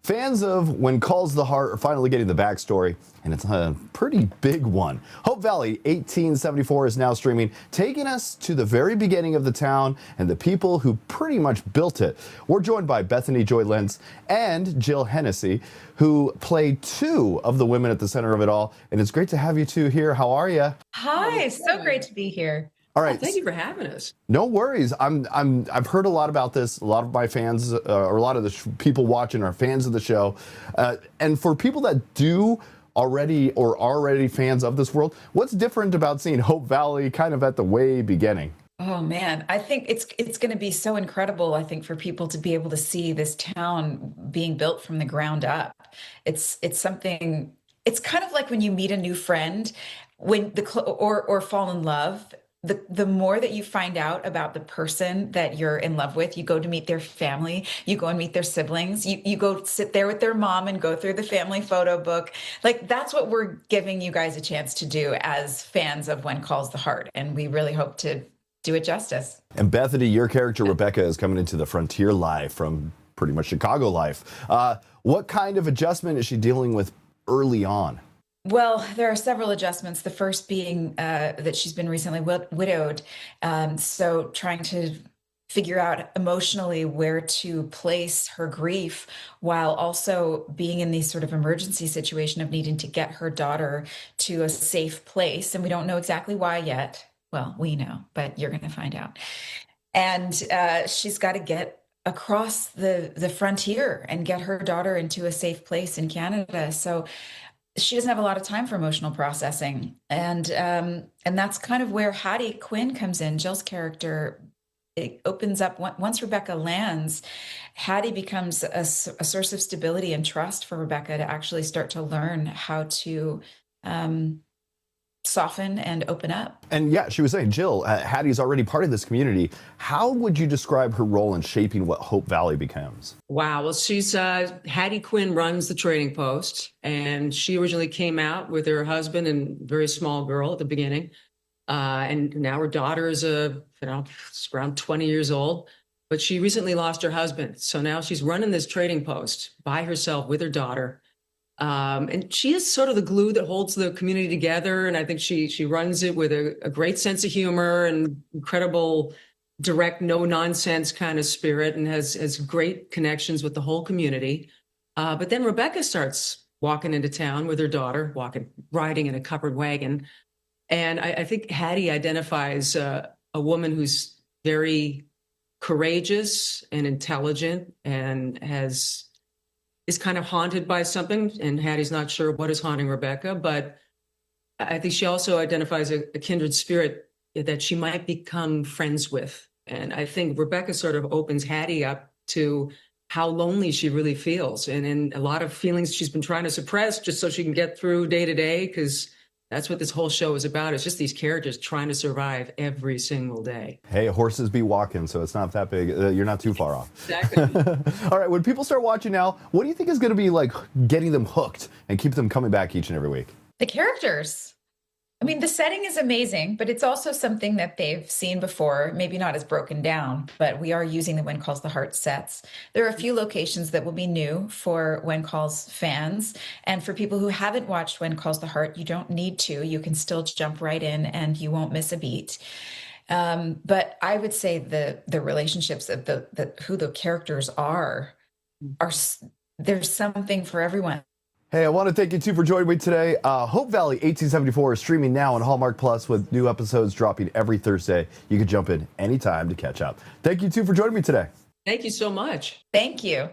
Fans of When Calls the Heart are finally getting the backstory, and it's a pretty big one. Hope Valley 1874 is now streaming, taking us to the very beginning of the town and the people who pretty much built it. We're joined by Bethany Joy Lenz and Jill Hennessy, who play two of the women at the center of it all. And it's great to have you two here. How are you? Hi, so great to be here. All right. Oh, thank you for having us. No worries. I've heard a lot about this. A lot of my fans, or a lot of the people watching, are fans of the show. And for people that do already or are already fans of this world, what's different about seeing Hope Valley kind of at the way beginning? Oh man, I think it's going to be so incredible, I think, for people to be able to see this town being built from the ground up. It's something. It's kind of like when you meet a new friend, or fall in love. The more that you find out about the person that you're in love with, you go to meet their family, you go and meet their siblings, you go sit there with their mom and go through the family photo book. Like, that's what we're giving you guys a chance to do as fans of When Calls the Heart. And we really hope to do it justice. And Bethany, your character, Rebecca, is coming into the frontier life from pretty much Chicago life. What kind of adjustment is she dealing with early on? Well, there are several adjustments. The first being that she's been recently widowed. So trying to figure out emotionally where to place her grief while also being in this sort of emergency situation of needing to get her daughter to a safe place. And we don't know exactly why yet. Well, we know, but you're going to find out. And she's got to get across the frontier and get her daughter into a safe place in Canada. So she doesn't have a lot of time for emotional processing. And that's kind of where Hattie Quinn comes in. Jill's character, it opens up once Rebecca lands. Hattie becomes a source of stability and trust for Rebecca to actually start to learn how to soften and open up. And yeah, she was saying, Jill, Hattie's already part of this community. How would you describe her role in shaping what Hope Valley becomes? Wow. Well, she's Hattie Quinn runs the trading post, and she originally came out with her husband and very small girl at the beginning. And now her daughter is around 20 years old, but she recently lost her husband. So now she's running this trading post by herself with her daughter. And she is sort of the glue that holds the community together. And I think she runs it with a great sense of humor and incredible, direct, no nonsense kind of spirit, and has great connections with the whole community. But then Rebecca starts walking into town with her daughter, riding in a covered wagon. And I think Hattie identifies a woman who's very courageous and intelligent and is kind of haunted by something, and Hattie's not sure what is haunting Rebecca, but I think she also identifies a kindred spirit that she might become friends with. And I think Rebecca sort of opens Hattie up to how lonely she really feels, and in a lot of feelings she's been trying to suppress just so she can get through day to day, because that's what this whole show is about. It's just these characters trying to survive every single day. Hey, horses be walking, so it's not that big. You're not too far off. Exactly. All right, when people start watching now, what do you think is going to be like getting them hooked and keep them coming back each and every week? The characters. I mean, the setting is amazing, but it's also something that they've seen before, maybe not as broken down, but we are using the When Calls the Heart sets. There are a few locations that will be new for When Calls fans. And for people who haven't watched When Calls the Heart, you don't need to. You can still jump right in and you won't miss a beat. But I would say the relationships of who the characters are there's something for everyone. Hey, I want to thank you two for joining me today. Hope Valley 1874 is streaming now on Hallmark Plus with new episodes dropping every Thursday. You can jump in anytime to catch up. Thank you two for joining me today. Thank you so much. Thank you.